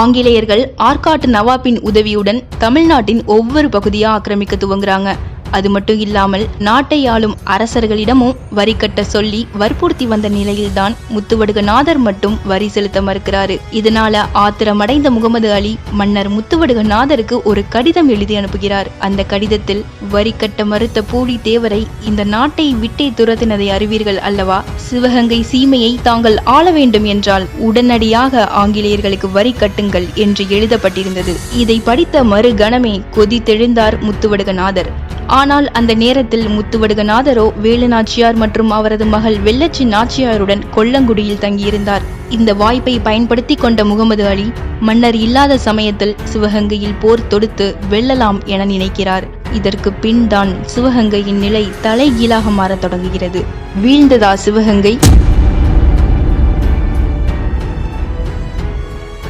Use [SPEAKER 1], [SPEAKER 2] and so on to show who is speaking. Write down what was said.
[SPEAKER 1] ஆங்கிலேயர்கள் ஆற்காட்டு நவாபின் உதவியுடன் தமிழ்நாட்டின் ஒவ்வொரு பகுதியா ஆக்கிரமிக்க துவங்குறாங்க. அது மட்டும் இல்லாமல் நாட்டை ஆளும் அரசர்களிடமும் வரி கட்ட சொல்லி வற்புறுத்தி வந்த நிலையில்தான் முத்துவடுகநாதர் மட்டும் வரி செலுத்த மறுக்கிறாரு. இதனால ஆத்திரமடைந்த முகமது அலி மன்னர் முத்துவடுகநாதருக்கு ஒரு கடிதம் எழுதி அனுப்புகிறார். அந்த கடிதத்தில் வரி கட்ட மறுத்த பூலி தேவரை இந்த நாட்டை விட்டே துரத்தினதை அறிவீர்கள் அல்லவா? சிவகங்கை சீமையை தாங்கள் ஆள வேண்டும் என்றால் உடனடியாக ஆங்கிலேயர்களுக்கு வரி கட்டுங்கள் என்று எழுதப்பட்டிருந்தது. இதை படித்த மறு கணமே கொதித்தெழுந்தார் முத்துவடுகநாதர். ஆனால் அந்த நேரத்தில் முத்துவடுகநாதரோ வேலுநாச்சியார் மற்றும் அவரது மகள் வெள்ளச்சி நாச்சியாருடன் கொல்லங்குடியில் தங்கியிருந்தார். இந்த வாய்ப்பை பயன்படுத்தி கொண்ட முகமது அலி மன்னர் இல்லாத சமயத்தில் சிவகங்கையில் போர் தொடுத்து வெல்லலாம் என நினைக்கிறார். இதற்கு பின் தான் சிவகங்கையின் நிலை தலைகீழாக மாறத் தொடங்குகிறது. வீழ்ந்ததா சிவகங்கை?